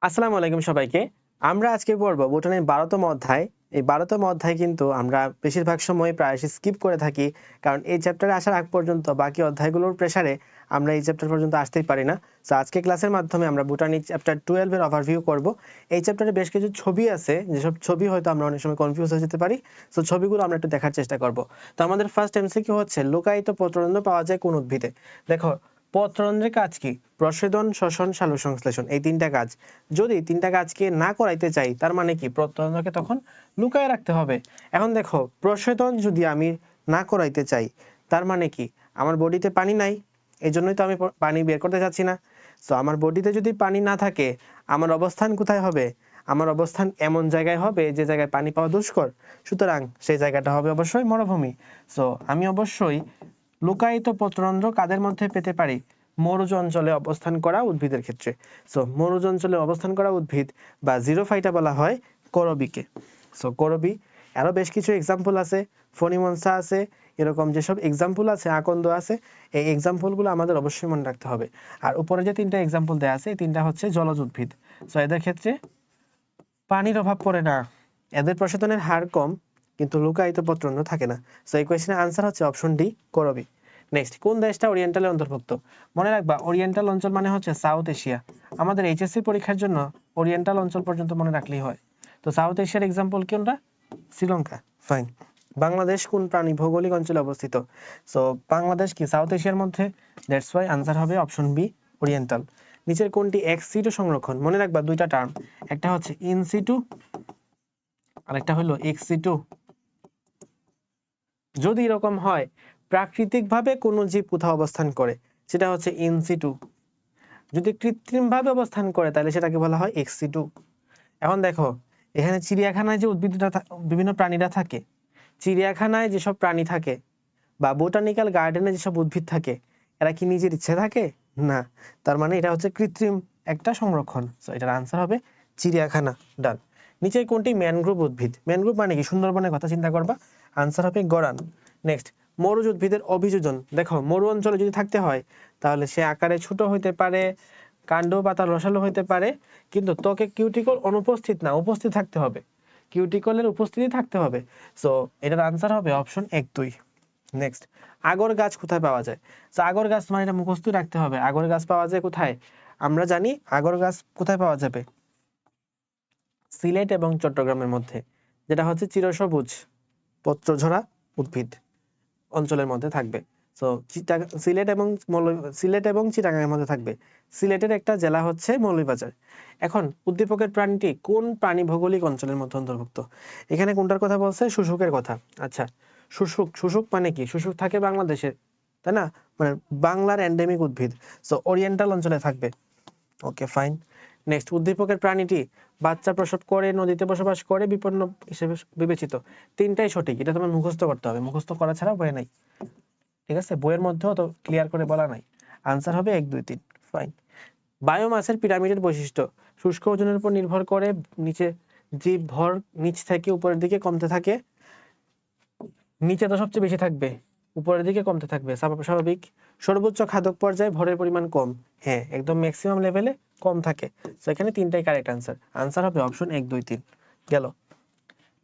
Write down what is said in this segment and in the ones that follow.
আসসালামু আলাইকুম সবাইকে। আমরা আজকে পড়ব বোটানির ১২তম অধ্যায়। এই ১২তম অধ্যায় কিন্তু আমরা বেশিরভাগ সময় প্রায়শই স্কিপ করে থাকি। কারণ এই চ্যাপ্টারে আসার আগ পর্যন্ত বাকি অধ্যায়গুলোর প্রেসারে আমরা এই চ্যাপ্টার পর্যন্ত আসতেই পারি না। সো আজকে ক্লাসের মাধ্যমে আমরা বোটানি চ্যাপ্টার 12 এর ওভারভিউ করব। এই চ্যাপ্টারে বেশ কিছু ছবি আছে, যেসব ছবি হয়তো আমরা অনেক সময় কনফিউজ হয়ে যেতে পারি। সো ছবিগুলো আমরা একটু দেখার চেষ্টা করব। তো আমাদের ফার্স্ট এমসিকিউ হচ্ছে লুকায়িত পত্ররন্ধ্র পাওয়া যায় কোন উদ্ভিদে? দেখো, পত্ররন্ধ্রের কাজ কি? প্রস্বেদন, শ্বসন, সালোকসংশ্লেষণ, এই তিনটা কাজ। যদি তিনটা কাজকে না করাইতে চাই তার মানে কি পত্ররন্ধ্রকে তখন লুকায় রাখতে হবে। এখন দেখো, প্রস্বেদন যদি আমি না করাইতে চাই তার মানে কি আমার বডিতে পানি নাই, এই জন্যই তো আমি পানি বের করতে চাচ্ছি না। তো আমার বডিতে যদি পানি না থাকে আমার অবস্থান কোথায় হবে? আমার অবস্থান এমন জায়গায় হবে যে জায়গায় পানি পাওয়া দুষ্কর। সুতরাং সেই জায়গাটা হবে অবশ্যই মরুভূমি। সো আমি অবশ্যই লুকায়িত পত্ররন্ধ্র কাদের মধ্যে পেতে পারি? মরুজ অঞ্চলে অবস্থান করা উদ্ভিদের ক্ষেত্রে। সো মরুজ অঞ্চলে অবস্থান করা উদ্ভিদ বা জিরোফাইটা বলা হয় করবিকে। সো করবি। আরো বেশ কিছু এক্সাম্পল আছে, ফণিমনসা আছে, এরকম যেসব এক্সাম্পল আছে, আকন্দ আছে, এই এক্সাম্পলগুলো আমাদের অবশ্যই মনে রাখতে হবে। আর উপরে যে তিনটা এক্সাম্পল দেওয়া আছে এই তিনটা হচ্ছে জলজ উদ্ভিদ। সো এদের ক্ষেত্রে পানির অভাব পড়ে না, এদের প্রশোধনের হার কম, কিন্তু লুকায়িত পত্ররন্ধ্র থাকে না। সো এই কোয়েশ্চেনের আনসার হচ্ছে অপশন ডি, করবি। নেক্সট, কোন দেশটা ওরিয়েন্টালের অন্তর্ভুক্ত? মনে রাখবা, ওরিয়েন্টাল অঞ্চল মানে হচ্ছে সাউথ এশিয়া। আমাদের এইচএসসি পরীক্ষার জন্য ওরিয়েন্টাল অঞ্চল পর্যন্ত মনে রাখলেই হয়। তো সাউথ এশিয়ার এক্সাম্পল কোনটা? শ্রীলঙ্কা। ফাইন। বাংলাদেশ কোন প্রাণী ভৌগোলিক অঞ্চলে অবস্থিত? সো বাংলাদেশ কি সাউথ এশিয়ার মধ্যে? দ্যাটস ওয়াই আনসার হবে অপশন বি, ওরিয়েন্টাল। নিচের কোনটি এক্স সিটু সংরক্ষণ? মনে রাখবা দুইটা টার্ম, একটা হচ্ছে ইন সিটু আর একটা হলো এক্স সিটু। যদি এরকম হয় প্রাকৃতিকভাবে কোনো জীব কোথাও অবস্থান করে সেটা হচ্ছে ইন সিটু, যদি কৃত্রিমভাবে অবস্থান করে তাহলে সেটাকে বলা হয় এক্স সিটু। এখন দেখো, এখানে চিড়িয়াখানায় যে উদ্ভিদটা বিভিন্ন প্রাণীরা থাকে, চিড়িয়াখানায় যেসব প্রাণী থাকে বা বোটানিক্যাল গার্ডেনে যেসব উদ্ভিদ থাকে, এরা কি নিজের ইচ্ছে থাকে? না। তার মানে এটা হচ্ছে কৃত্রিম একটা সংরক্ষণ। সো এটার আনসার হবে চিড়িয়াখানা। ডান। নিচে কোনটি ম্যানগ্রোভ উদ্ভিদ? ম্যানগ্রোভ মানে কি? সুন্দরবনের কথা চিন্তা করবা, আনসার হবে গরান। নেক্সট, মরুজ উদ্ভিদের অভিযোজন। দেখো, মরু অঞ্চলে যদি থাকতে হয় তাহলে সে আকারে ছোট হইতে পারে, কাণ্ড পাতা রসালো হইতে পারে, কিন্তু ত্বকে কিউটিকল অনুপস্থিত না, উপস্থিত থাকতে হবে, কিউটিকলের উপস্থিতি থাকতে হবে। সো এটার আনসার হবে অপশন 1, 2। নেক্সট, আগর গাছ কোথায় পাওয়া যায়? তো আগর গাছ মানে এটা মুখস্থ রাখতে হবে। আগর গাছ পাওয়া যায় কোথায়? আমরা জানি আগর গাছ কোথায় পাওয়া যাবে, সিলেট এবং চট্টগ্রামের মধ্যে, যেটা হচ্ছে চিরসবুজ পত্রঝরা উদ্ভিদ অঞ্চলের মধ্যে থাকবে। সো সিলেট এবং চিটাগাংয়ের মধ্যে থাকবে। সিলেটের একটা জেলা হচ্ছে মৌলভীবাজার। এখন উদ্দীপকের প্রাণীটি কোন প্রাণী ভৌগোলিক অঞ্চলের মধ্যে অন্তর্ভুক্ত? এখানে কোনটার কথা বলছে? শুশুকের কথা। আচ্ছা, শুশুক, শুশুক মানে কি? শুশুক থাকে বাংলাদেশে, তাই না? মানে বাংলার এন্ডেমিক উদ্ভিদ। সো ওরিয়েন্টাল অঞ্চলে থাকবে। ওকে, ফাইন। নেক্সট, উদ্দীপকের প্রাণীটি বাচ্চা প্রসব করে, নদীতে বসবাস করে, বিপন্ন হিসেবে বিবেচিত। তিনটাই সঠিক, এটা তোমার মুখস্থ করতে হবে, মুখস্থ করা ছাড়া বই নাই। ঠিক আছে, বইয়ের মধ্যেও তো ক্লিয়ার করে বলা নাই। আনসার হবে 1, 2, 3। ফাইন। বায়োমাসের পিরামিডের বৈশিষ্ট্য, শুষ্ক ওজনের উপর নির্ভর করে নিচে জীব ভর নিচ থেকে উপরের দিকে কমতে থাকে। নিচে তো সবচেয়ে বেশি থাকবে, উপরের দিকে কমতে থাকবে, স্বাভাবিক। সর্বোচ্চ খাদক পর্যায়ে ভরের পরিমাণ কম, হ্যাঁ একদম ম্যাক্সিমাম লেভেলে কম থাকে। তো এখানে তিনটাই কারেক্ট আনসার। আনসার হবে অপশন 1, 2, 3। গেল।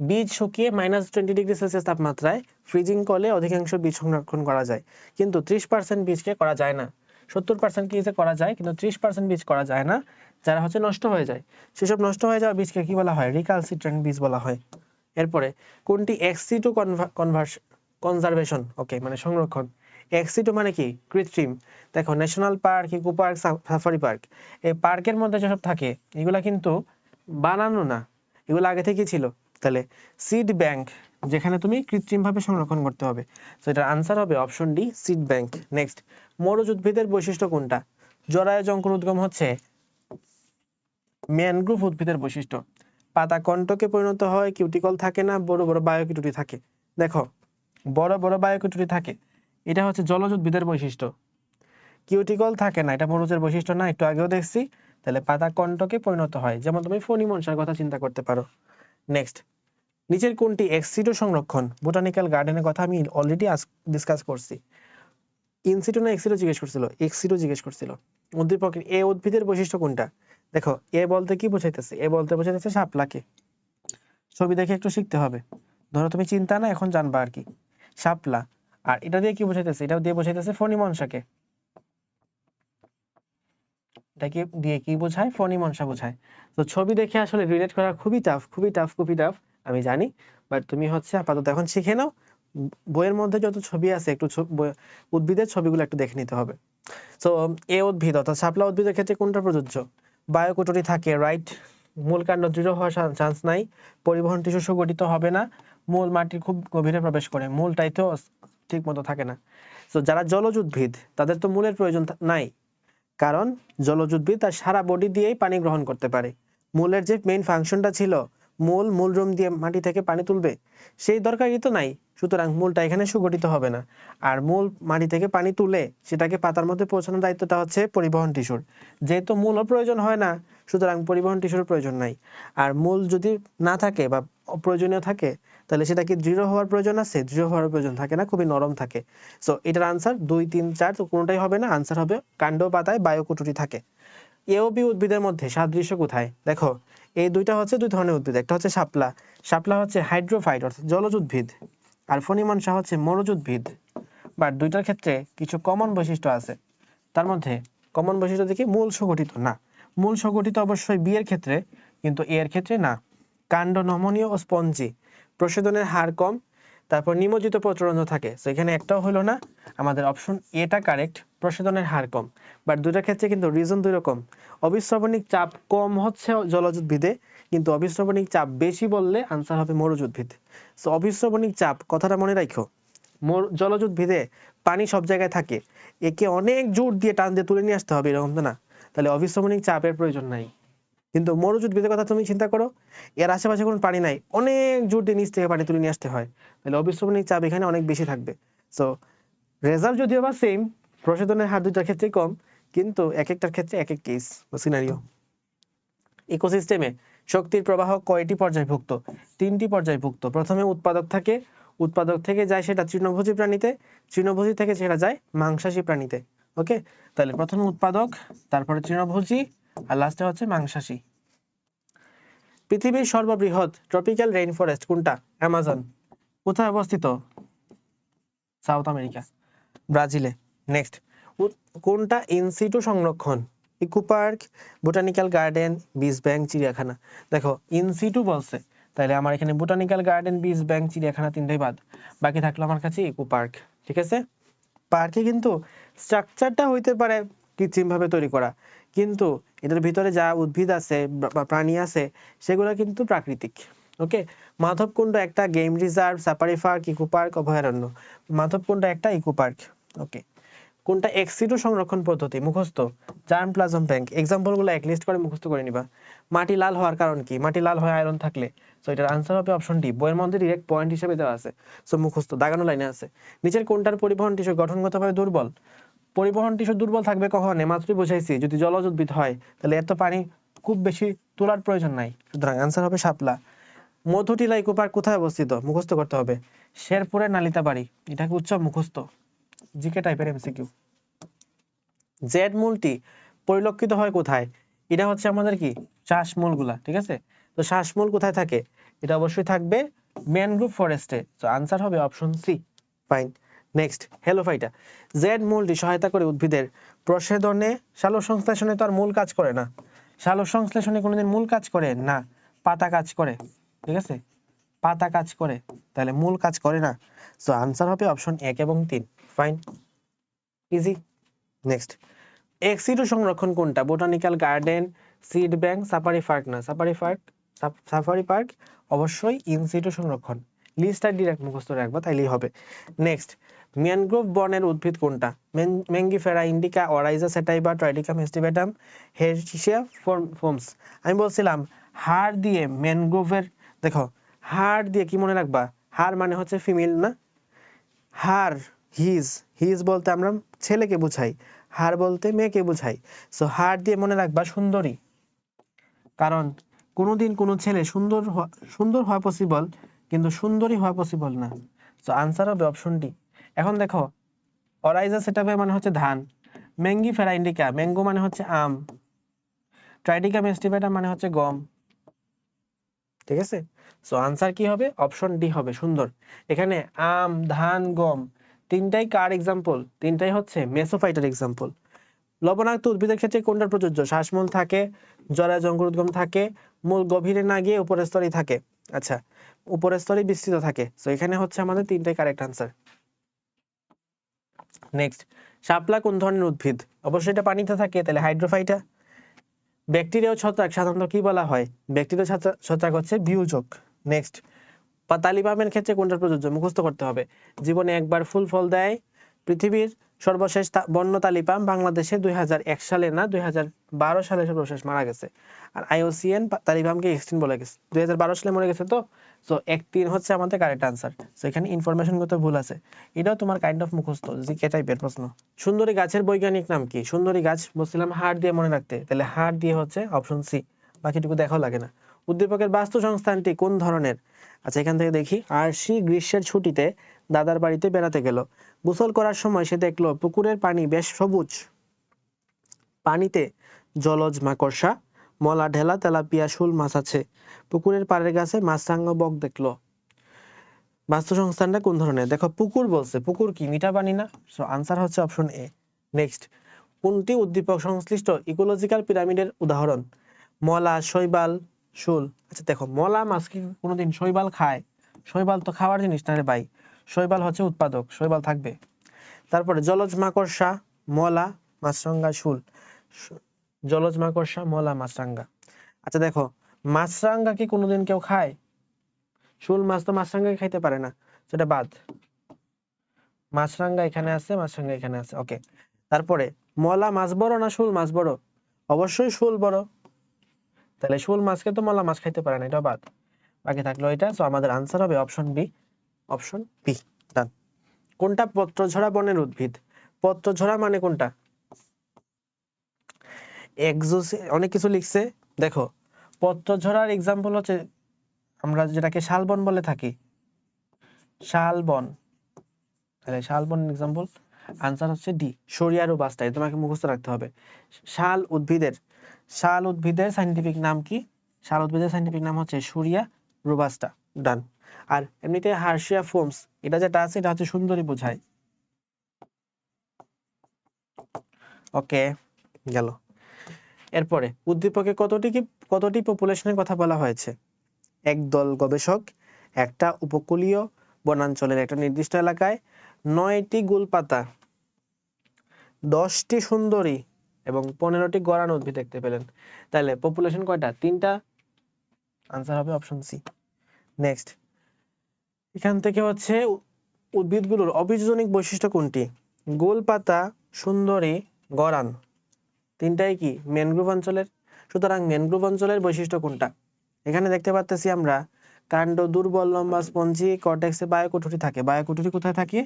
বীজ শুকিয়ে -20°C তাপমাত্রায় ফ্রিজিং করলে অধিকাংশ বীজ সংরক্ষণ করা যায়, কিন্তু 30% বীজকে করা যায় না। 70% বীজে করা যায়, কিন্তু 30% বীজ করা যায় না, যারা হচ্ছে নষ্ট হয়ে যায়। সেসব নষ্ট হয়ে যাওয়া বীজকে কি বলা হয়? রিকালসিট্রেন্ট বীজ বলা হয়। এরপরে কোনটি এক্স-সিটু কনজারভেশন, ওকে মানে সংরক্ষণ। এক্স-সিটু মানে কি? কৃত্রিম। দেখো, national park, eco park, safari park, এই পার্কের মধ্যে যেসব থাকে এগুলা কিন্তু বানানো না, এগুলো আগে থেকেই ছিল। তাহলে সিড ব্যাংক, যেখানে তুমি কৃত্রিমভাবে সংরক্ষণ করতে হবে। তো এটার আনসার হবে option D, seed bank. Next, মরুজ উদ্ভিদের বৈশিষ্ট্য কোনটা? জরায়ু জঙ্কুর উদ্গম হচ্ছে ম্যানগ্রোভ উদ্ভিদের বৈশিষ্ট্য। পাতা কণ্টকে পরিণত হয়, কিউটিকল থাকে না, বড় বড় বায়োকিউটি থাকে। দেখো, বড় বড় বায়োকিউটি থাকে, এটা হচ্ছে জলজ উদ্ভিদের বৈশিষ্ট্য। কিউটিকল থাকে না, এটা মরুজের বৈশিষ্ট্য না, একটু আগেও দেখছি। তাহলে পাতা কণ্টকে পরিণত হয়, যেমন তুমি ফণিমনসার কথা চিন্তা করতে পারো। নেক্সট, নিচের কোনটি এক্স-সিটু সংরক্ষণ? বোটানিক্যাল গার্ডেনের কথা আমি অলরেডি ডিসকাস করছি। ইনসিটু না এক্স-সিটু জিজ্ঞেস করছিল? এক্স-সিটু জিজ্ঞেস করছিল। উদ্দীপকের এ উদ্ভিদের বৈশিষ্ট্য কোনটা? দেখো এ বলতে কি বোঝাইতেছে, এ বলতে বোঝাইতেছে শাপলাকে। ছবি দেখে একটু শিখতে হবে, ধরো তুমি চিন্তা না এখন জানবা আর কি, শাপলা। আর এটা দিয়ে কি বোঝাইতেছে, এটা দিয়ে বোঝাইতেছে ফণী মনসাকে। এটাকে দিয়ে কি বোঝায়, ফণী মনসা বোঝায়। তো ছবি দেখে আসলে রিলেট করা খুবই টাফ, খুবই টাফ, খুবই টাফ, আমি জানি। বাট তুমি হচ্ছে আপাতত এখন শিখে নাও, বইয়ের মধ্যে যত ছবি আছে একটু উদ্ভিদের ছবিগুলো একটু দেখে নিতে হবে। তো এ উদ্ভিদ অর্থাৎ শাপলা উদ্ভিদের ক্ষেত্রে কোনটা প্রযোজ্য, বায়োকুটরি থাকে, রাইট। মূল কাণ্ড দৃঢ় হওয়ার চান্স নাই, পরিবহন টিস্যু সুগঠিত হবে না, মূল মাটির খুব গভীরে প্রবেশ করে, মূলটাই তো ঠিক মতো থাকে না। তো যারা জলজ উদ্ভিদ তাদের তো মূলের প্রয়োজন নাই, কারণ জলজ উদ্ভিদ তার সারা বডি দিয়েই পানি গ্রহণ করতে পারে। মূলের যে মেইন ফাংশনটা ছিল, মূলরুম দিয়ে মাটি থেকে পানি তুলবে, সেই দরকারই তো নাই। সুতরাং মূলটা এখানে সুগঠিত হবে না। আর মূল মাটি থেকে পানি তুলে সেটাকে পাতার মধ্যে পৌঁছানোর দায়িত্বটা হচ্ছে পরিবহন টিস্যুর। যেহেতু মূলও প্রয়োজন হয় না, সুতরাং পরিবহন টিস্যুর প্রয়োজন নাই। আর মূল যদি না থাকে বা অপ্রয়োজনীয় থাকে, তাহলে সেটা কি দৃঢ় হওয়ার প্রয়োজন আছে, দৃঢ় হওয়ার প্রয়োজন থাকে না, খুবই নরম থাকে। সো এটার আনসার 2, 3, 4 তো কোনোটাই হবে না, আনসার হবে কাণ্ড পাতায় বায়োকুটরি থাকে। এ ও বি উদ্ভিদের মধ্যে সাদৃশ্য কোথায়, দেখো এই দুইটা হচ্ছে দুই ধরনের উদ্ভিদ, একটা হচ্ছে শাপলা, শাপলা হচ্ছে হাইড্রোফাইট অর্থাৎ জলজ উদ্ভিদ, আর ফণী মনসা হচ্ছে মরুজ উদ্ভিদ। বাট দুইটার ক্ষেত্রে কিছু কমন বৈশিষ্ট্য আছে। তার মধ্যে কমন বৈশিষ্ট্য দেখি, মূল সংগঠিত না, মূল সংগঠিত অবশ্যই বি এর ক্ষেত্রে, কিন্তু এ এর ক্ষেত্রে না। কাণ্ড নমনীয় ও স্পঞ্জি, প্রসাধনের হার কম, তারপর নিমজ্জিত পত্ররন্ধ্র থাকে। তো এখানে একটাও হলো না, আমাদের অপশন এটা কারেক্ট, প্রসাধনের হার কম। বাট দুইটার ক্ষেত্রে কিন্তু রিজন দুই রকম। অবিশ্রবণিক চাপ কম হচ্ছে জলজ উদ্ভিদে, কিন্তু অবিশ্রবণিক চাপ বেশি বললে আনসার হবে মরুজ উদ্ভিদ। তো অবিশ্রবণিক চাপ কথাটা মনে রাখো, জলজ উদ্ভিদে পানি সব জায়গায় থাকে, একে অনেক জোর দিয়ে টান দিয়ে তুলে নিয়ে আসতে হবে এরকম তো না, তাহলে অবিশ্রবণিক চাপের প্রয়োজন নাই। কিন্তু মরুজ উদ্ভিদের কথা তুমি চিন্তা করো, এর আশেপাশে কোনো পানি নাই, অনেক জোর দিয়ে নিচ থেকে পানি তুলে নিয়ে আসতে হয়, তাহলে অবিশ্রবণিক চাপ এখানে অনেক বেশি থাকবে। সো রেজাল্ট যদিও বা সেম, প্রশোধনের হার দুইটার ক্ষেত্রে কম, কিন্তু এক একটার ক্ষেত্রে এক এক কেস বা সিনারিও। ইকোসিস্টেমে শক্তির প্রবাহ কয়টি পর্যায়ভুক্ত, 3টি পর্যায়ভুক্ত। প্রথমে উৎপাদক থাকে, উৎপাদক থেকে যায় সেটা তৃণভোজী প্রাণীতে, তৃণভোজী থেকে সেটা যায় মাংসাশী প্রাণীতে। ওকে, তাহলে প্রথমে উৎপাদক, তারপরে তৃণভোজী, আর লাস্টে হচ্ছে মাংসাশী। পৃথিবীর সর্ববৃহৎ ট্রপিক্যাল রেইন ফরেস্ট কোনটা, অ্যামাজন। কোথায় অবস্থিত, সাউথ আমেরিকা, ব্রাজিলে। নেক্সট, কোনটা ইনসিটু সংরক্ষণ, ইকো পার্ক, বোটানিক্যাল গার্ডেন, বীজ ব্যাংক, চিড়িয়াখানা। দেখো ইনসিটু বলছে, তাহলে আমার এখানে বোটানিক্যাল গার্ডেন, বীজ ব্যাংক, চিড়িয়াখানা তিনটাই বাদ, বাকি থাকলো আমার কাছে ইকো পার্ক। ঠিক আছে, পার্কে কিন্তু স্ট্রাকচারটা হইতে পারে কৃত্রিম ভাবে তৈরি করা, কিন্তু এটার ভিতরে যা উদ্ভিদ আছে বা প্রাণী আছে সেগুলো কিন্তু প্রাকৃতিক। ওকে, মাধবকুণ্ড একটা game reserve, safari park, eco park, অভয়ারণ্য। মাধবকুণ্ড একটা ইকো পার্ক। ওকে, কোনটা এক্সিটু সংরক্ষণ পদ্ধতি, মুখস্থ, জার্ম প্লাজম ব্যাংক। এক্সাম্পল গুলো এক লিস্ট করে মুখস্থ করে নিবা। মাটি লাল হওয়ার কারণ কি, মাটি লাল হয় আয়রন থাকলে। সো এটার আনসার হবে অপশন ডি, বইয়ের মধ্যে ডিরেক্ট পয়েন্ট হিসেবে দেওয়া আছে, সো মুখস্থ দাগানো লাইনে আছে। নিচের কোনটার পরিবহন টিস্যু গঠনগতভাবে দুর্বল, পরিবহন টিস্যু দুর্বল থাকবে কখন, মাত্রই বুঝাইছি, যদি জলজ উদ্ভিদ হয় তাহলে এত পানি খুব বেশি তোলার প্রয়োজন নাই, সুতরাং আনসার হবে শাপলা। মধুটিলা ইকো পার্ক কোথায় অবস্থিত, মুখস্থ করতে হবে, শেরপুরের নালিতাবাড়ি। এটাকে উচ্চ মুখস্থ, জিকে টাইপের এমসিকিউ। জেড মূলটি পরিলক্ষিত হয় কোথায়, এটা হচ্ছে আমাদের কি শ্বাসমূল গুলা। ঠিক আছে, তো শ্বাসমূল কোথায় থাকে, এটা অবশ্যই থাকবে ম্যানগ্রোভ ফরেস্টে। তো আনসার হবে অপশন সি। ফাইন। নেক্সট, হেলোফাইটা। জেড মূলটি সহায়তা করে উদ্ভিদের প্রসাধনে, সালোক সংশ্লেষণে তো আর মূল কাজ করে না, সালোক সংশ্লেষণে কোনোদিন মূল কাজ করে না, পাতা কাজ করে। ঠিক আছে, পাতা কাজ করে, তাহলে মূল কাজ করে না। সো আনসার হবে অপশন 1 এবং 3। Fine, easy. নেক্সট, এক্সিটু সংরক্ষণ কোনটা, botanical garden, seed bank, safari park. না, সাফারি পার্ক অবশ্যই ইনসিটু সংরক্ষণ। লিস্টটা ডিরেক্ট মুখস্থ রাখবা তাইলেই হবে। নেক্সট, ম্যানগ্রোভ বনের উদ্ভিদ কোনটা, ম্যাঙ্গিফেরা ইন্ডিকা, অরাইজা সেটাইবা, ট্রাইডিকাম হেস্টিভেটাম, হেরচিশিয়া ফোমস। আমি বলছিলাম হাড় দিয়ে ম্যানগ্রোভের, দেখো হাড় দিয়ে কি মনে রাখবা, হাড় মানে হচ্ছে ফিমেল না, হার, হিজ, হিজ বলতে আমরা ছেলেকে বুঝাই, হার বলতে মেয়েকে বুঝাই। সো হার দিয়ে মনে রাখবা সুন্দরী, কারণ কোনোদিন কোনো ছেলে সুন্দর হওয়া পসিবল, কিন্তু সুন্দরী হওয়া পসিবল না। সো আনসার হবে অপশন ডি। এখন দেখো, অরাইজা সেটাপে মানে হচ্ছে ধান, ম্যাঙ্গি ফেরা ইন্ডিকা, ম্যাঙ্গো মানে হচ্ছে আম, ট্রাইটিকা মেস্টিফাইটা মানে হচ্ছে গম, ঠিক আছে। সো আনসার কি হবে? অপশন ডি হবে। সুন্দর। এখানে আম, ধান, গম তিনটাই কার এক্সাম্পল? তিনটাই হচ্ছে মেসোফাইটার এক্সাম্পল। লবণাক্ত উদ্ভিদের ক্ষেত্রে কোনটা প্রযোজ্য? শ্বাসমূল থাকে, জরায়ু অঙ্কুরোদ্গম থাকে, মূল গভীরে না গিয়ে উপরের স্তরেই থাকে। আচ্ছা, উপরের স্তরেই বিস্তৃত থাকে। সো এখানে হচ্ছে আমাদের তিনটাই কারেক্ট আনসার। নেক্সট, শাপলা কোন ধরনের উদ্ভিদ? অবশ্যই এটা পানিতে থাকে, তাহলে হাইড্রোফাইটা। ব্যাকটেরিয়া ও ছত্রাক সাধারণত কি বলা হয়? ব্যাকটেরিয়া ছত্রাক হচ্ছে বিয়োজক। নেক্সট, তালিবামের ক্ষেত্রে কোনটা প্রযোজ্য? মুখস্থ করতে হবে। জীবনে একবার ফুল ফল দেয়। পৃথিবীর সর্বশেষ বন্য তালিবাম বাংলাদেশে 2001 সালে না 2012 সালে সর্বশেষ মারা গেছে। আর IUCN তালিবামকে এক্সটিংক্ট বলে গেছে 2012 সালে মরে গেছে। তো সো 1-3 হচ্ছে আমাদের কারেক্ট আনসার। সো এখানে ইনফরমেশনগত ভুল আছে, এটাও তোমার কাইন্ড অফ মুখস্থ জিকে টাইপের প্রশ্ন। সুন্দরী গাছের বৈজ্ঞানিক নাম কি? সুন্দরী গাছ বলছিলাম হাড় দিয়ে মনে রাখতে, তাহলে হাড় দিয়ে হচ্ছে অপশন সি, বাকিটুকু দেখাও লাগে না। উদ্দীপকের বাস্তু সংস্থানটি কোন ধরনের? আচ্ছা, এখান থেকে দেখি। আরশি গ্রীষ্মের ছুটিতে দাদার বাড়িতে বেড়াতে গেল। গোসল করার সময় সে দেখলো পুকুরের পানি বেশ সবুজ, পানিতে জলজ মাকড়সা, মলা, ঢেলা, তেলাপিয়া, শোল মাছ আছে। পুকুরের পাড়ের গাছে মাছরাঙা বক দেখলো। বাস্তু সংস্থানটা কোন ধরনের? দেখো পুকুর বলছে, পুকুর কি মিঠা পানি না? সো আনসার হচ্ছে অপশন এ। নেক্সট, কোনটি উদ্দীপক সংশ্লিষ্ট ইকোলজিক্যাল পিরামিডের উদাহরণ? মলা, শৈবাল, শূল। আচ্ছা দেখো, মলা মাছ কি কোনোদিন শৈবাল খায়? শৈবাল তো খাওয়ার জিনিস না রে ভাই, শৈবাল হচ্ছে উৎপাদক, শৈবাল থাকবে। তারপরে জলজ মাকড়সা, মলা, মাছরাঙা, শূল। জলজ মাকড়সা, মলা, মাছরাঙা। আচ্ছা দেখো, মাছরাঙা কি কোনোদিন কেউ খায়? শূল মাছ তো মাছরাঙা খাইতে পারে না, সেটা বাদ। মাছরাঙা এখানে আছে, মাছরাঙা এখানে আছে, ওকে। তারপরে মলা মাছ বড় না শূল মাছ বড়? অবশ্যই শূল বড়, তাহলে শূল মাছকে তো মলা মাছ খাইতে পারে না, এটা বাদ। বাকি থাকলো এটা। সো আমাদের আনসার হবে অপশন বি। অপশন বি, ডান। কোনটা পত্রঝরা বনের উদ্ভিদ? পত্রঝরা মানে কোনটা? অনেক কিছু লিখছে। দেখো, পত্রঝরার এক্সাম্পল হচ্ছে আমরা যেটাকে শালবন বলে থাকি, শালবন। তাহলে শালবনের এক্সাম্পল আনসার হচ্ছে ডি, সরিয়া রোবাস্টা। তোমাকে মুখস্থ রাখতে হবে। শাল উদ্ভিদের সাইন্টিফিক নাম কি? শাল উদ্ভিদের সাইন্টিফিক নাম হচ্ছে সরিয়া রোবাস্টা, ডান। আর এমনিতে হার্শিয়া ফোমস, এটা যেটা আছে এটা হচ্ছে সুন্দরী বোঝায়। ওকে, গেল। এরপরে উদ্দীপকে কতটি পপুলেশনের কথা বলা হয়েছে? একদল গবেষক, একটা উপকূলীয় বনাঞ্চলের একটা নির্দিষ্ট এলাকায়, 9টি গুলপাতা, 10টি সুন্দরী এবং 15টি গরান উদ্ভিদ দেখতে পেলেন। তাহলে পপুলেশন কয়টা? 3টা। আনসার হবে অপশন সি। নেক্সট, এখান থেকে হচ্ছে উদ্ভিদগুলোর অভিযোজনিক বৈশিষ্ট্য কোনটি? গোলপাতা, সুন্দরী, গরান তিনটাই কি ম্যানগ্রোভ অঞ্চলের। সুতরাং ম্যানগ্রোভ অঞ্চলের বৈশিষ্ট্য কোনটা? এখানে দেখতে পাচ্ছি আমরা কাণ্ড দুর্বল, লম্বা, স্পঞ্জি, কর্টেক্সে বায়োকুঠুরি থাকে। বায়োকুঠুরি কোথায় থাকে?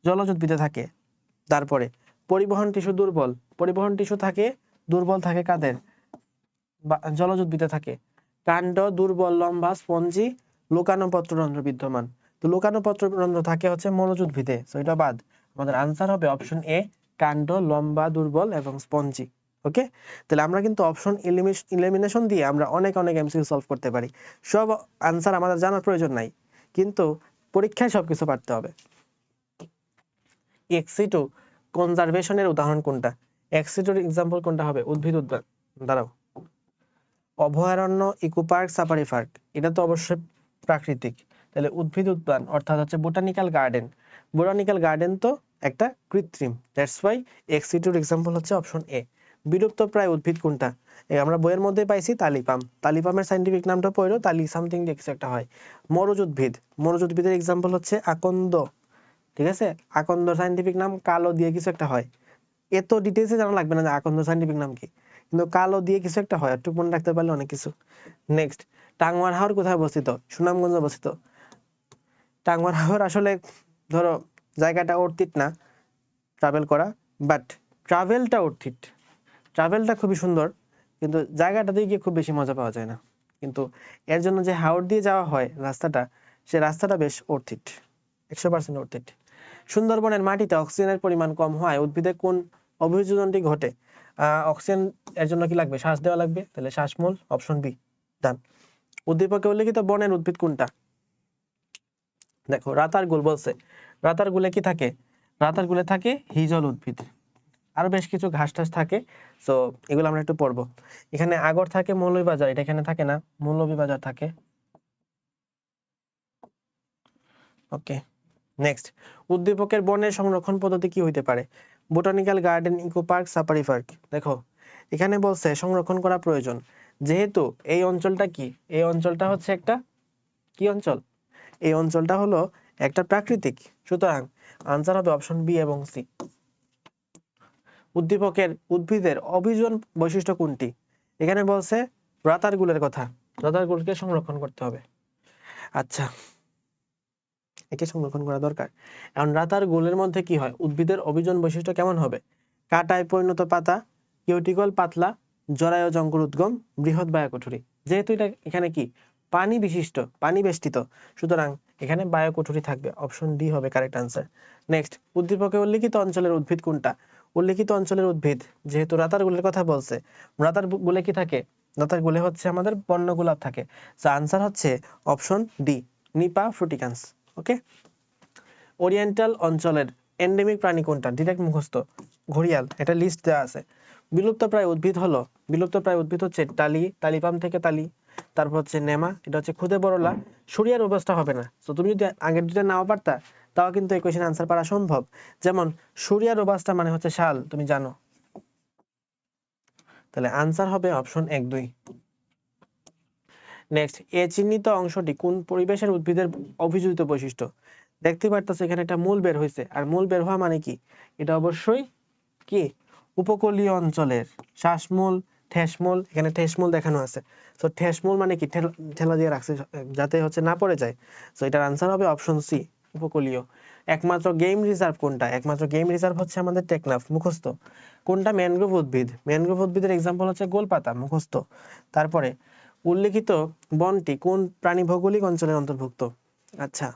জলজ উদ্ভিদে থাকে। তারপরে পরিবহন টিস্যু দুর্বল, পরিবহন টিস্যু থাকে, দুর্বল থাকে কাদের? জলজ উদ্ভিদে থাকে। কাণ্ড দুর্বল, লম্বা, স্পঞ্জি, লুকানো পত্ররন্ধ্র বিদ্যমান। তো লুকানো পত্ররন্ধ্র থাকে হচ্ছে মৌলজ উদ্ভিদে, সো এটা বাদ। আমাদের আনসার হবে অপশন এ, কাণ্ড লম্বা, দুর্বল এবং স্পঞ্জি। ওকে, তাহলে আমরা কিন্তু অপশন এলিমিনেশন দিয়ে আমরা অনেক অনেক এমসিকিউ সলভ করতে পারি। সব আনসার আমাদের জানার প্রয়োজন নাই, কিন্তু পরীক্ষায় সবকিছু পারতে হবে। এক্সিটু কনজারভেশনের উদাহরণ কোনটা? এক্সিটুর এক্সাম্পল কোনটা হবে? উদ্ভিদ উদ্যান। দাঁড়াও, অভয়ারণ্য, ইকো পার্ক, সাফারি পার্ক, এটা তো অবশ্যই প্রাকৃতিক। তাহলে উদ্ভিদ উদ্যান অর্থাৎ হচ্ছে বোটানিক্যাল গার্ডেন। বোটানিক্যাল গার্ডেন তো একটা কৃত্রিম, দ্যাটস ওয়াই এক্সিটুর এক্সাম্পল হচ্ছে অপশন এ। বিলুপ্ত প্রায় উদ্ভিদ কোনটা? আমরা বইয়ের মধ্যে পাইছি তালিপাম। তালিপামের সাইন্টিফিক নামটা পড়ো, তালি সামথিং দিয়ে কিছু একটা হয়। মরুজ উদ্ভিদ, মরুজ উদ্ভিদের এক্সাম্পল হচ্ছে আকন্দ। ঠিক আছে, আকন্দর সাইন্টিফিক নাম কালো দিয়ে কিছু একটা হয়। এত ডিটেইলসে জানা লাগবে না যে আকন্দ সাইন্টিফিক নাম কি, কিন্তু কালো দিয়ে কিছু একটা হয়, একটু মনে রাখতে পারলে অনেক কিছু। নেক্সট, টাঙ্গুয়ার হাওর কোথায় অবস্থিত? সুনামগঞ্জে অবস্থিত। টাঙ্গুয়ার হাওর আসলে ধরো জায়গাটা অর্থিত না ট্রাভেল করা, বাট ট্রাভেলটা অর্থিত, ট্রাভেলটা খুবই সুন্দর, কিন্তু জায়গাটা দিয়ে গিয়ে খুব বেশি মজা পাওয়া যায় না। কিন্তু এর জন্য যে হাওর দিয়ে যাওয়া হয় রাস্তাটা, সে রাস্তাটা বেশ অর্থিত, 100% অর্থিত। সুন্দরবনের মাটিতে অক্সিজেনের পরিমাণ কম হওয়ায় উদ্ভিদে কোন অভিযোজনটি ঘটে? অক্সিজেন এর জন্য কি লাগবে? শ্বাস দেওয়া লাগবে, তাহলে শ্বাসমূল, অপশন বি, ডান। উদ্দীপকে উল্লেখিত বনের উদ্ভিদ কোনটা? দেখো রাতার গুল বলছে, রাতার গুলে কি থাকে? রাতার গুলে থাকে হিজল উদ্ভিদ, আরো বেশ কিছু ঘাস টাস থাকে, তো এগুলো আমরা একটু পড়বো। এখানে আগর থাকে, মৌলভীবাজার এটা এখানে থাকে না, মৌলভীবাজার থাকে। ওকে, নেক্সট, উদ্দীপকের বনের সংরক্ষণ পদ্ধতি কি হইতে পারে? Botanical garden, eco park, safari park. দেখো এখানে বলছে সংরক্ষণ করা প্রয়োজন, যেহেতু এই অঞ্চলটা কি, এই অঞ্চলটা হচ্ছে একটা কি অঞ্চল, এই অঞ্চলটা হলো একটা প্রাকৃতিক, সুতরাং আনসার হবে অপশন বি এবং সি। উদ্দীপকের উদ্ভিদের অভিযোজন বৈশিষ্ট্য কোনটি? এখানে বলছে রাতারগুলের কথা, রাতারগুলকে সংরক্ষণ করতে হবে। আচ্ছা, একে সংরক্ষণ করা দরকার। এখন রাতারগুলের মধ্যে কি হয়, উদ্ভিদের অভিযোজন বৈশিষ্ট্য কেমন হবে? কাটায় পরিণত পাতা, কিউটিকল পাতলা, জরায়ু জঙ্গল উদ্গম, বৃহৎ বায়োকঠুরি। যেহেতু এটা এখানে কি পানি বিশিষ্ট, পানি বেষ্টিত, সুতরাং এখানে বায়োকঠুরি থাকবে, অপশন ডি হবে কারেক্ট আনসার। নেক্সট, উদ্দীপকে উল্লেখিত অঞ্চলের উদ্ভিদ কোনটা? উল্লেখিত অঞ্চলের উদ্ভিদ, যেহেতু রাতারগুলের কথা বলছে, রাতারগুলে কি থাকে? রাতারগুলে হচ্ছে আমাদের বন্য গোলাপ থাকে, তো আনসার হচ্ছে অপশন ডি, নিপা ফ্রুটিকান্স। ওকে, ওরিয়েন্টাল অঞ্চলের এন্ডেমিক প্রাণী কোনটা? ডিরেক্ট মুখস্থ, ঘড়িয়াল, এটা লিস্ট দেওয়া আছে। বিলুপ্ত প্রায় উদ্ভিদ হলো, বিলুপ্ত প্রায় উদ্ভিদ হচ্ছে টালি, টালিপাম থেকে তালি, তারপর হচ্ছে নেমা, এটা হচ্ছে খুদে বড়লা। সরিয়ার অবস্থা হবে না, তো তুমি যদি আগের দুটো নাও পারতা, তাও কিন্তু এই কোয়েশ্চেন আনসার পারা সম্ভব। যেমন সরিয়ার অবস্থা মানে হচ্ছে শাল, তুমি জানো, তাহলে আনসার হবে অপশন 1, 2। নেক্সট, এ চিহ্নিত অংশটি কোন পরিবেশের উদ্ভিদের অভিযোজিত বৈশিষ্ট্য? দেখতে পারতেছো এখানে একটা মূল বের হয়েছে, আর মূল বের হওয়া মানে কি, এটা অবশ্যই কি উপকূলীয় অঞ্চলের শ্বাসমূল, ঠেসমূল, এখানে ঠেসমূল দেখানো আছে, তো ঠেসমূল মানে কি ঠেলা দিয়ে রাখছে যাতে হচ্ছে না পড়ে যায়, তো এটার আনসার হবে অপশন সি, উপকূলীয়। একমাত্র গেম রিজার্ভ কোনটা? একমাত্র গেম রিজার্ভ হচ্ছে আমাদের টেকনাফ, মুখস্থ। কোনটা? ম্যানগ্রোভ উদ্ভিদ, ম্যানগ্রোভ উদ্ভিদের এক্সাম্পল হচ্ছে গোলপাতা, মুখস্থ। তারপরে উল্লেখিত বনটি কোন প্রাণী ভৌগোলিক অঞ্চলের অন্তর্ভুক্ত? আচ্ছা,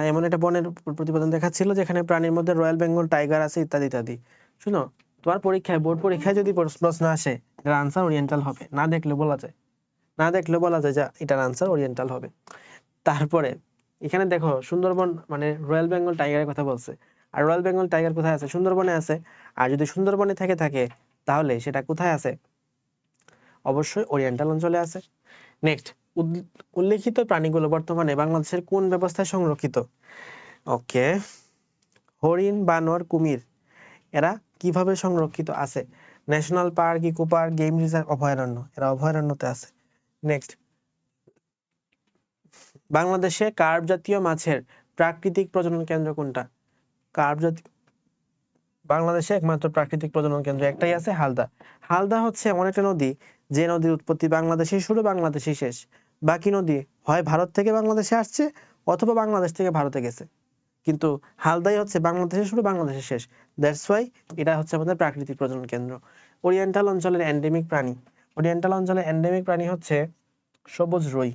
এমন একটা বনের প্রতিবেদন দেখাচ্ছিল যেখানে প্রাণীর মধ্যে রয়্যাল বেঙ্গল টাইগার আছে, ইত্যাদি ইত্যাদি। শুনো, তোমার পরীক্ষায়, বোর্ড পরীক্ষায় যদি প্রশ্ন আসে, এটার আনসার ওরিয়েন্টাল হবে, না দেখলে বলা যায়, না দেখলে বলা যায় যে এটার আনসার ওরিয়েন্টাল হবে। তারপরে এখানে দেখো সুন্দরবন মানে রয়্যাল বেঙ্গল টাইগারের কথা বলছে, আর রয়্যাল বেঙ্গল টাইগার কোথায় আছে? সুন্দরবনে আছে। আর যদি সুন্দরবনে থাকে তাহলে সেটা কোথায় আছে? অবশ্যই ওরিয়েন্টাল অঞ্চলে আছে। নেক্সট, উল্লেখিত প্রাণীগুলো বর্তমানে বাংলাদেশের কোন ব্যবস্থায় সংরক্ষিত? ওকে, হরিণ, বানর, কুমির, এরা কিভাবে সংরক্ষিত আছে? National park, eco park, game reserve, অভয়ারণ্য, এরা অভয়ারণ্যতে আছে। নেক্সট, বাংলাদেশে কার্প জাতীয় মাছের প্রাকৃতিক প্রজনন কেন্দ্র কোনটা? কার্প জাতীয়, বাংলাদেশে একমাত্র প্রাকৃতিক প্রজনন কেন্দ্র একটাই আছে, হালদা। হালদা হচ্ছে এমন একটা নদী, যে নদীর উৎপত্তি বাংলাদেশে শুরু, বাংলাদেশে শেষ। বাকি নদী হয় ভারত থেকে বাংলাদেশে আসছে, অথবা বাংলাদেশ থেকে ভারতে গেছে, কিন্তু হালদাই হচ্ছে বাংলাদেশে শুরু, বাংলাদেশে শেষ। দ্যাটস ওয়াই এটা হচ্ছে আমাদের প্রাকৃতিক প্রজনন কেন্দ্র। ওরিয়েন্টাল অঞ্চলের এন্ডেমিক প্রাণী, ওরিয়েন্টাল অঞ্চলের এন্ডেমিক প্রাণী হচ্ছে সবুজ রুই,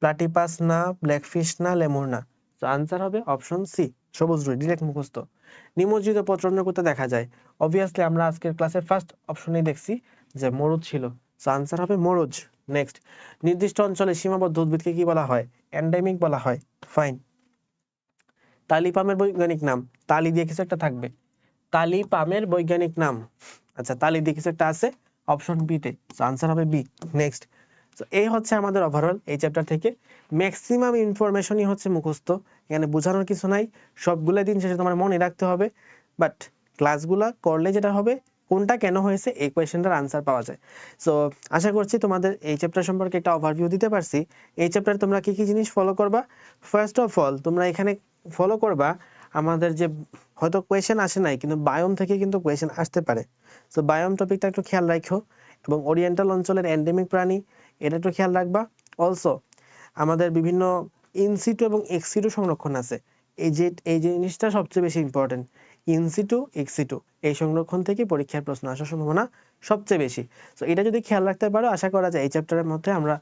প্লাটিপাস না, ব্ল্যাকফিশ না, লেমুর না, তো আনসার হবে অপশন সি, সবুজ রুই, ডিরেক্ট মুখস্থ। নিমজ্জিত পত্ররন্ধ্র কোথায় দেখা যায়? অবভিয়াসলি আমরা আজকের ক্লাসের ফার্স্ট অপশনেই দেখছি যে মরুদ ছিল, তো আনসার হবে মরুজ। নেক্সট, নির্দিষ্ট অঞ্চলে সীমাবদ্ধ উদ্ভিদকে কি বলা হয়? এন্ডেমিক বলা হয়। ফাইন। তালি পামের বৈজ্ঞানিক নাম, তালি দিয়ে কিছু একটা থাকবে, তালি পামের বৈজ্ঞানিক নাম, আচ্ছা তালি দিয়ে কিছু একটা আছে, অপশন বি তে, আনসার হবে বি। নেক্সট, তো এই হচ্ছে আমাদের ওভারঅল এই চ্যাপ্টার থেকে ম্যাক্সিমাম ইনফরমেশনই হচ্ছে মুখস্থ, এখানে বোঝানোর কিছু নাই, সবগুলো দিন শেষে তোমার মনে রাখতে হবে, বাট ক্লাসগুলা করলে যেটা হবে, কোনটা কেন হয়েছে এই কোয়েশ্চেনটার আনসার পাওয়া যায়। সো আশা করছি তোমাদের এই চ্যাপ্টার সম্পর্কে একটা ওভারভিউ দিতে পারছি। এই চ্যাপ্টারে তোমরা কি কি জিনিস ফলো করবা? ফার্স্ট অফ অল তোমরা এখানে ফলো করবা আমাদের যে হয়তো কোয়েশ্চেন আসে নাই, কিন্তু বায়োম থেকে কিন্তু কোয়েশ্চেন আসতে পারে, সো বায়োম টপিকটা একটু খেয়াল রাখো, এবং ওরিয়েন্টাল অঞ্চলের এন্ডেমিক প্রাণী এটা একটু খেয়াল রাখবা। অলসো আমাদের বিভিন্ন ইনসিটু এবং এক্সিটু সংরক্ষণ আছে, এই যে এই জিনিসটা সবচেয়ে বেশি ইম্পর্টেন্ট। ইনসিটু এক্সিটু এই সংরক্ষণ থেকে পরীক্ষার প্রশ্ন আসার সম্ভাবনা সবচেয়ে বেশি। তো এটা যদি খেয়াল রাখতে পারো, আশা করা যায় এই চ্যাপ্টারের মধ্যে আমরা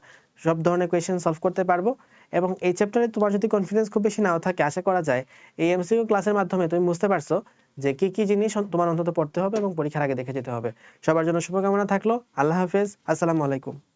সব ধরনের কোয়েশ্চেন সলভ করতে পারবো। এবং এই চ্যাপ্টারে তোমার যদি কনফিডেন্স খুব বেশি নাও থাকে, আশা করা যায় এই এমসিকিউ ক্লাসের মাধ্যমে তুমি বুঝতে পারছো যে কি কি জিনিস তোমার অন্তত পড়তে হবে এবং পরীক্ষার আগে দেখে যেতে হবে। সবার জন্য শুভকামনা থাকলো। আল্লাহ হাফেজ, আসসালামু আলাইকুম।